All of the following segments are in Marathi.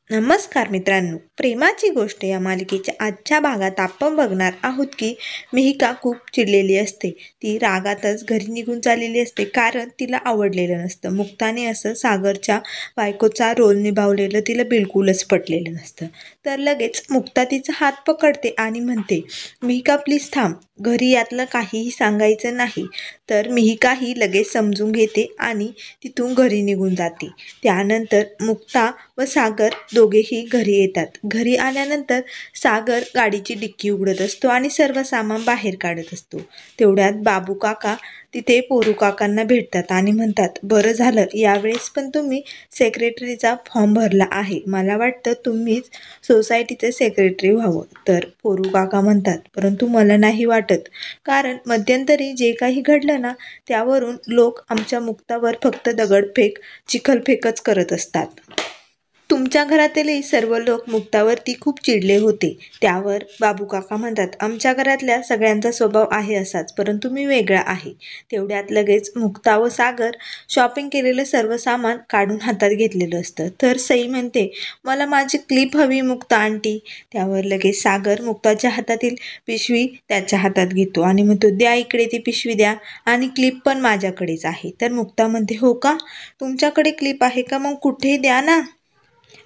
नमस्कार मित्रांनो, प्रेमाची गोष्ट या मालिकेच्या आजच्या भागात आपण बघणार आहोत की मिहिका खूप चिडलेली असते. ती रागातच घरी निघून चाललेली असते कारण तिला आवडलेलं नसतं. मुक्ताने असं सागरच्या बायकोचा रोल निभावलेलं तिला बिलकुलच पटलेलं नसतं. तर लगेच मुक्ता तिचा हात पकडते आणि म्हणते, मिहिका प्लीज थांब, घरी यातलं काहीही सांगायचं नाही. तर मिहिकाही लगेच समजून घेते आणि तिथून घरी निघून जाते. त्यानंतर मुक्ता व सागर दोघेही घरी येतात. घरी आल्यानंतर सागर गाडीची डिक्की उघडत असतो आणि सर्व सामान बाहेर काढत असतो. तेवढ्यात बाबू काका तिथे पोरू काकांना भेटतात आणि म्हणतात, बरं झालं यावेळेस पण तुम्ही सेक्रेटरीचा फॉर्म भरला आहे. मला वाटतं तुम्हीच सोसायटीचे सेक्रेटरी व्हावं. तर पोरू काका म्हणतात, परंतु मला नाही वाटत, कारण मध्यंतरी जे काही घडलं ना, त्यावरून लोक आमच्या मुक्तावर फक्त दगडफेक चिखलफेकच करत असतात. तुमच्या घरातीलही सर्व लोक मुक्तावरती खूप चिडले होते. त्यावर बाबू काका म्हणतात, आमच्या घरातल्या सगळ्यांचा स्वभाव आहे असाच, परंतु मी वेगळा आहे. तेवढ्यात लगेच मुक्ता व सागर शॉपिंग केलेलं सर्व सामान काढून हातात घेतलेलं असतं. तर सई म्हणते, मला माझी क्लिप हवी मुक्ता आंटी. त्यावर लगेच सागर मुक्ताच्या हातातील पिशवी त्याच्या हातात घेतो आणि म्हणतो, द्या इकडे ती पिशवी द्या, आणि क्लिप पण माझ्याकडेच आहे. तर मुक्ता म्हणते, हो का, तुमच्याकडे क्लिप आहे का, मग कुठे, द्या ना.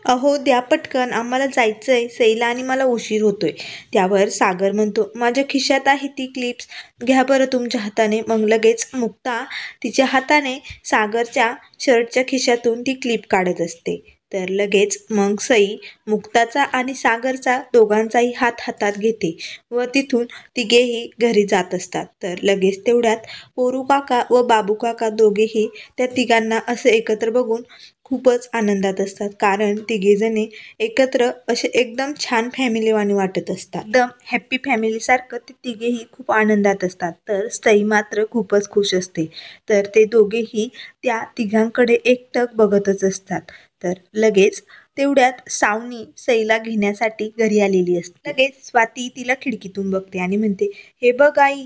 अहो द्या पटकन, आम्हाला जायचंय, सईला आणि मला उशीर होतोय. त्यावर सागर म्हणतो, माझ्या खिशात आहे ती क्लिप्स, घ्या बरं तुमच्या हाताने. मग लगेच मुक्ता तिच्या हाताने सागरच्या शर्टच्या खिशातून ती क्लिप काढत असते. तर लगेच मग सई मुक्ताचा आणि सागरचा दोघांचाही हात हातात घेते व तिथून तिघेही घरी जात असतात. तर लगेच तेवढ्यात पोरू काका व बाबू काका दोघेही त्या तिघांना असं एकत्र बघून खूपच आनंदात असतात, कारण तिघेजणे एकत्र असे एकदम छान फॅमिलीवाणी वाटत असतात. एकदम हॅप्पी फॅमिलीसारखं ते तिघेही खूप आनंदात असतात. तर सई मात्र खूपच खुश असते. तर ते दोघेही त्या तिघांकडे एकटक बघतच असतात. तर लगेच तेवढ्यात सावनी सईला घेण्यासाठी घरी आलेली असते. लगेच स्वाती तिला खिडकीतून बघते आणि म्हणते, हे बघ आई,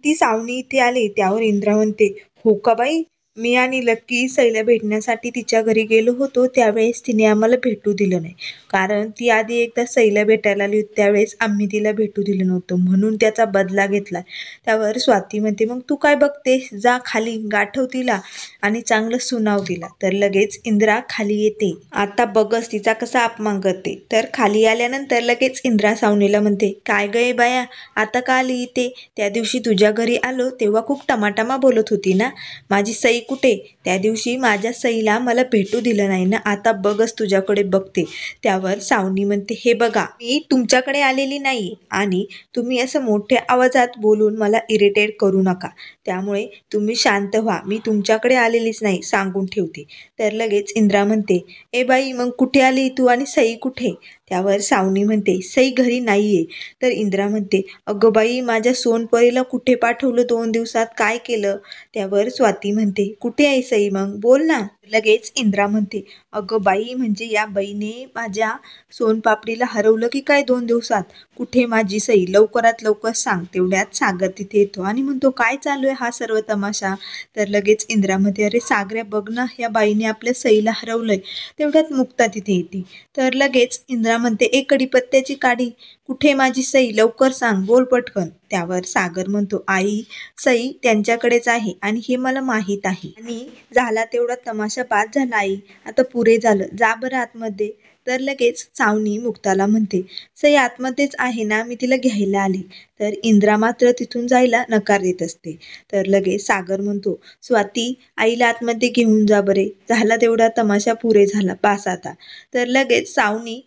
ती सावनी इथे आली. त्यावर इंद्रा म्हणते, हो का बाई, मी आणि लक्की सईला भेटण्यासाठी तिच्या घरी गेलो होतो, त्यावेळेस तिने आम्हाला भेटू दिलं नाही, कारण ती आधी एकदा सईला भेटायला आली होती, त्यावेळेस आम्ही तिला भेटू दिलं नव्हतं, म्हणून त्याचा बदला घेतला. त्यावर स्वाती म्हणते, मग तू काय बघतेस, जा खाली गाठव तिला आणि चांगलं सुनाव तिला. तर लगेच इंद्रा खाली येते. आता बघच तिचा कसा अपमान करते. तर खाली आल्यानंतर लगेच इंद्रा सावनीला म्हणते, काय गये बाया, आता का आली इथे, त्या दिवशी तुझ्या घरी आलो तेव्हा खूप टमाटमा बोलत होती ना, माझी सई कुठे, त्या दिवशी माझ्या सईला मला भेटू दिलं नाही ना, आता बघच तुझ्याकडे बघते. त्यावर सावनी म्हणते, हे बघा, मी तुमच्याकडे आलेली नाही आणि तुम्ही असं मोठ्या आवाजात बोलून मला इरिटेट करू नका, त्यामुळे तुम्ही शांत व्हा, मी तुमच्याकडे आलेलीच नाही, सांगून ठेवते. तर लगेच इंद्रा म्हणते, ए बाई, मग कुठे आली तू आणि सई कुठे. त्यावर सावनी म्हणते, सई घरी नाहीये. तर इंद्रा म्हणते, अगं बाई, माझ्या सोनपरीला कुठे पाठवलं 2 दिवसात, काय केलं. त्यावर स्वाती म्हणते, कुठे आहे सई, मग बोल ना. लगेच इंद्रा म्हणते, अगं बाई, म्हणजे या बाईने माझ्या सोनपापडीला हरवलं की काय 2 दिवसात, कुठे माझी सई, लवकरात लवकर सांग. तेवढ्यात सागर तिथे येतो आणि म्हणतो, काय चालू आहे हा सर्व तमाशा. तर लगेच इंद्रा म्हणते, अरे सागऱ्या बघ ना, या बाईने आपल्या सईला हरवलंय. तेवढ्यात मुक्ता तिथे येते. तर लगेच इंद्रा म्हणते, एक कडीपत्त्याची काडी, कुठे माझी सई, लवकर सांग, बोल पटकन. त्यावर सागर म्हणतो, आई, सई त्यांच्याकडेच आहे आणि हे मला माहीत आहे, आणि झाला तेवढा तमाशा बाद झाला आई, आता पुरे झालं, जा बरं आतमध्ये. तर लगेच सावनी मुक्ताला म्हणते, सई आतमध्येच आहे ना, मी तिला घ्यायला आली. तर इंद्रा मात्र तिथून जायला नकार देत असते. तर लगेच सागर म्हणतो, स्वाती, आईला आतमध्ये घेऊन जा बरे, झाला तेवढा तमाशा, पुरे झाला, बास आता. तर लगेच सावनी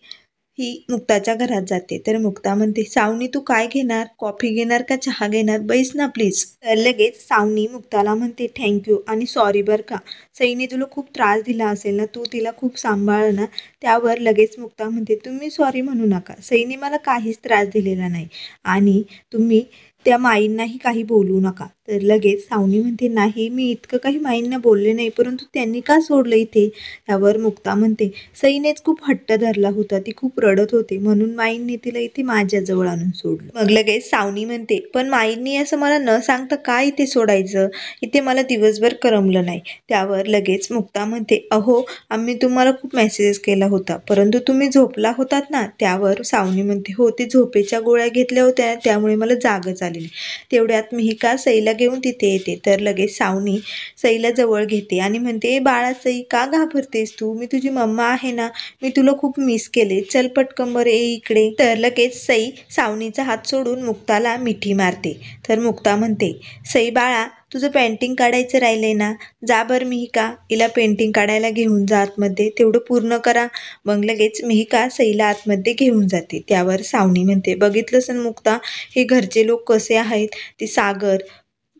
ही मुक्ताच्या घरात जाते. तर मुक्ता म्हणते, सावनी तू काय घेणार, कॉफी घेणार का चहा घेणार, बैस ना प्लीज. तर लगेच सावनी मुक्ताला म्हणते, थँक्यू आणि सॉरी बरं का, सईने तुला खूप त्रास दिला असेल ना, तू तिला खूप सांभाळ ना. त्यावर लगेच मुक्ता म्हणते, तुम्ही सॉरी म्हणू नका, सईने मला काहीच त्रास दिलेला नाही, आणि तुम्ही त्या माईंनाही काही बोलू नका. तर लगेच सावनी म्हणते, नाही मी इतकं काही माईंना बोलले नाही, परंतु त्यांनी का सोडलं इथे? त्यावर मुक्ता म्हणते, सईनेच खूप हट्ट धरला होता, ती खूप रडत होती, म्हणून माईंनी तिला इथे माझ्याजवळ आणून सोडलं. मग लगेच सावनी म्हणते, पण माईंनी असं मला न सांगता का इथे सोडायचं? इथे मला दिवसभर करमलं नाही. त्यावर लगेच मुक्ता म्हणते, अहो आम्ही तुम्हाला खूप मेसेजेस केला होता, परंतु तुम्ही झोपला होतात ना. त्यावर सावनी म्हणते, हो ते झोपेच्या गोळ्या घेतल्या होत्या त्यामुळे मला जागच आली नाही. तेवढ्यात मिहिका सईला घेऊन तिथे येते. तर लगेच सावनी सईला जवळ घेते आणि म्हणते, बाळा सई का घाबरतेस तू? मी तुझी मम्मा आहे ना, मी तुला खूप मिस केले, चल पटकन बरं ये इकडे. तर लगेच सई सावनीचा हात सोडून मुक्ताला मिठी मारते. तर मुक्ता म्हणते, सई बाळा तुझं पेंटिंग काढायचं राहिलंय ना, जा बरं मिहिका हिला पेंटिंग काढायला घेऊन जा आतमध्ये, तेवढं पूर्ण करा. मग लगेच मिहिका सईला आतमध्ये घेऊन जाते. त्यावर सावनी म्हणते, बघितलंस ना मुक्ता, हे घरचे लोक कसे आहेत, ते सागर,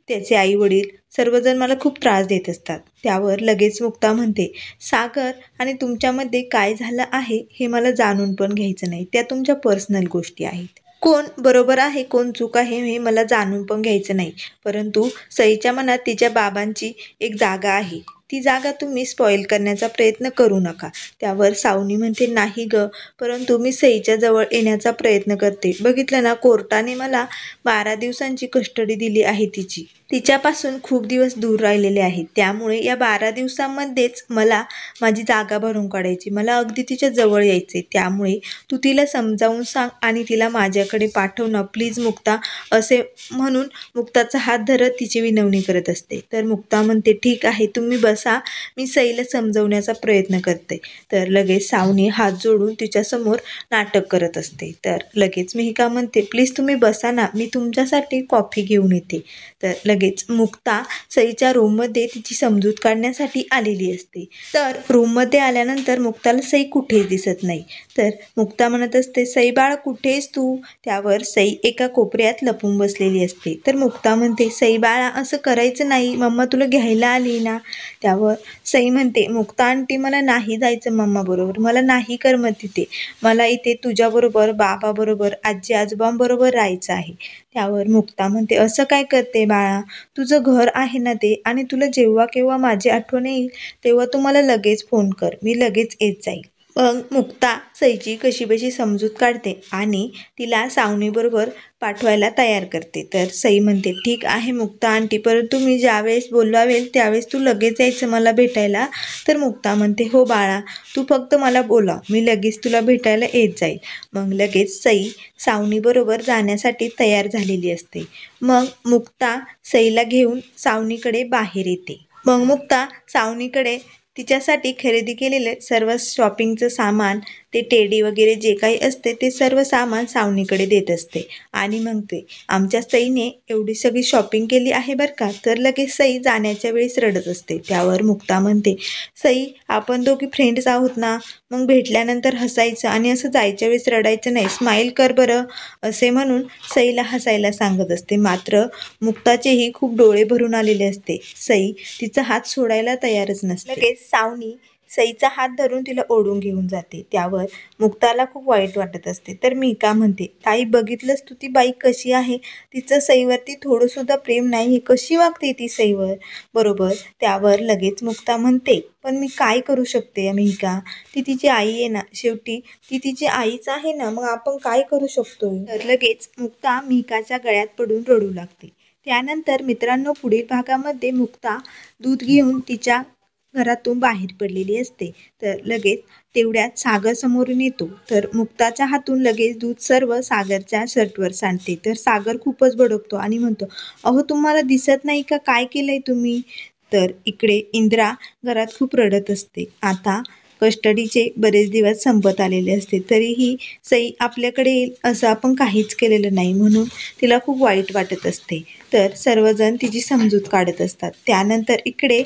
त्याचे आई वडील सर्वजण मला खूप त्रास देत असतात. त्यावर लगेच मुक्ता म्हणते, सागर आणि तुमच्यामध्ये काय झालं आहे हे मला जाणून पण घ्यायचं नाही, त्या तुमच्या पर्सनल गोष्टी आहेत. कोण बरोबर आहे कोण चूक आहे हे मला जाणून पण घ्यायचं नाही, परंतु सईच्या मनात तिच्या बाबांची एक जागा आहे, ती जागा तुम्ही स्पॉईल करण्याचा प्रयत्न करू नका. त्यावर सावनी म्हणते, नाही ग, परंतु मी सईच्या जवळ येण्याचा प्रयत्न करते. बघितलं ना, कोर्टाने मला 12 दिवसांची कस्टडी दिली आहे तिची. तिच्यापासून खूप दिवस दूर राहिलेले आहेत, त्यामुळे या 12 दिवसांमध्येच मला माझी जागा भरून काढायची, मला अगदी तिच्या जवळ यायचे. त्यामुळे तू तिला समजावून सांग आणि तिला माझ्याकडे पाठव ना प्लीज मुक्ता, असे म्हणून मुक्ताचा हात धरत तिची विनवणी करत असते. तर मुक्ता म्हणते, ठीक आहे तुम्ही बसा, मी सईला समजवण्याचा प्रयत्न करते. तर लगेच सावनी हात जोडून तिच्यासमोर नाटक करत असते. तर लगेच मिहिका म्हणते, प्लीज तुम्ही बसा ना, मी तुमच्यासाठी कॉफी घेऊन येते. तर लगेच मुक्ता सईच्या रूममध्ये तिची समजूत काढण्यासाठी आलेली असते. तर रूममध्ये आल्यानंतर मुक्ताला सई कुठेच दिसत नाही. तर मुक्ता म्हणत असते, सई बाळ कुठेस तू? त्यावर सई एका कोपऱ्यात लपून बसलेली असते. तर मुक्ता म्हणते, सई बाळा असं करायचं नाही, मम्मा तुला घ्यायला आली ना. त्यावर सई म्हणते, मुक्ता आंटी मला नाही जायचं मम्मा बरोबर, मला नाही करमत तिथे, मला इथे तुझ्याबरोबर, बाबाबरोबर, आजी आजोबांबरोबर राहायचं आहे. त्यावर मुक्ता म्हणते, असं काय करते बाळा, तुझं घर आहे ना ते, आणि तुला जेव्हा केव्हा माझी आठवण येईल तेव्हा तू मला लगेच फोन कर, मी लगेच येत जाईल. मग मुक्ता सईची कशीबशी समजूत काढते आणि तिला सावनीबरोबर पाठवायला तयार करते. तर सई म्हणते, ठीक आहे मुक्ता आंटी, परंतु मी ज्यावेळेस बोलवावेल त्यावेळेस तू लगेच यायचं मला भेटायला. तर मुक्ता म्हणते, हो बाळा, तू फक्त मला बोलाव, मी लगेच तुला भेटायला येत जाईल. मग लगेच सई सावनीबरोबर जाण्यासाठी तयार झालेली असते. मग मुक्ता सईला घेऊन सावनीकडे बाहेर येते. मग मुक्ता सावनीकडे तिच्यासाठी खरेदी केलेले सर्व शॉपिंगचं सामान, ते टेडी वगैरे जे काही असते ते सर्व सामान सावनीकडे देत असते आणि म्हणते, आमच्या सईने एवढी सगळी शॉपिंग केली आहे बरं का. तर लगेच सई जाण्याच्या वेळेस रडत असते. त्यावर मुक्ता म्हणते, सई आपण दोघी फ्रेंड्स आहोत ना, मग भेटल्यानंतर हसायचं आणि असं जायच्या वेळेस रडायचं नाही, स्माईल कर बरं, असे म्हणून सईला हसायला सांगत असते. मात्र मुक्ताचेही खूप डोळे भरून आलेले असते. सई तिचा हात सोडायला तयारच नसते. लगेच सावनी सईचा हात धरून तिला ओढून घेऊन जाते. त्यावर मुक्ताला खूप वाईट वाटत असते. तर मिहिका म्हणते, ताई बघितलंस तू ती बाई कशी आहे, तिचं सईवरती थोडंसुद्धा प्रेम नाही, कशी वागते ती सईवर बरोबर. त्यावर लगेच मुक्ता म्हणते, पण मी काय करू शकते मिहिका, ती तिची आई आहे ना, शेवटी ती तिची आईच आहे ना, मग आपण काय करू शकतो. तर लगेच मुक्ता मिहिकाच्या गळ्यात पडून रडू लागते. त्यानंतर मित्रांनो, पुढील भागामध्ये मुक्ता दूध घेऊन तिच्या घरातून बाहेर पडलेली असते. तर लगेच तेवढ्यात सागर समोरून येतो. तर मुक्ताच्या हातून लगेच दूध सर्व सागरच्या शर्टवर सांडते. तर सागर खूपच भडकतो आणि म्हणतो, अहो तुम्हाला दिसत नाही का, काय केलंय तुम्ही? तर इकडे इंद्रा घरात खूप रडत असते. आता कस्टडीचे बरेच दिवस संपत आलेले असते, तरीही सई आपल्याकडे येईल असं आपण काहीच केलेलं नाही, म्हणून तिला खूप वाईट वाटत असते. तर सर्वजण तिची समजूत काढत असतात. त्यानंतर इकडे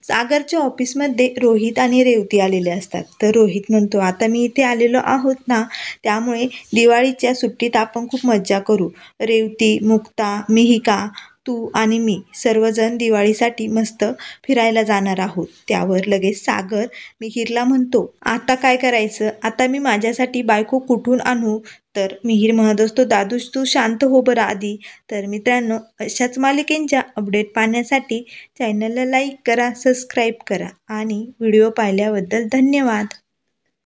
सागरच्या ऑफिसमध्ये रोहित आणि रेवती आलेले असतात. तर रोहित म्हणतो, आता मी इथे आलेलो आहोत ना, त्यामुळे दिवाळीच्या सुट्टीत आपण खूप मज्जा करू. रेवती, मुक्ता, मिहिका तू आणि मी सर्वजण दिवाळीसाठी मस्त फिरायला जाणार आहोत. त्यावर लगेच सागर मिहिरला म्हणतो, आता काय करायचं? आता मी माझ्यासाठी बायको कुठून आणू? तर मिहिर म्हणत असतो, दादूश तू शांत हो बरं आधी. तर मित्रांनो, अशाच मालिकेंच्या अपडेट पाहण्यासाठी चॅनलला लाईक करा, सबस्क्राईब करा आणि व्हिडिओ पाहिल्याबद्दल धन्यवाद.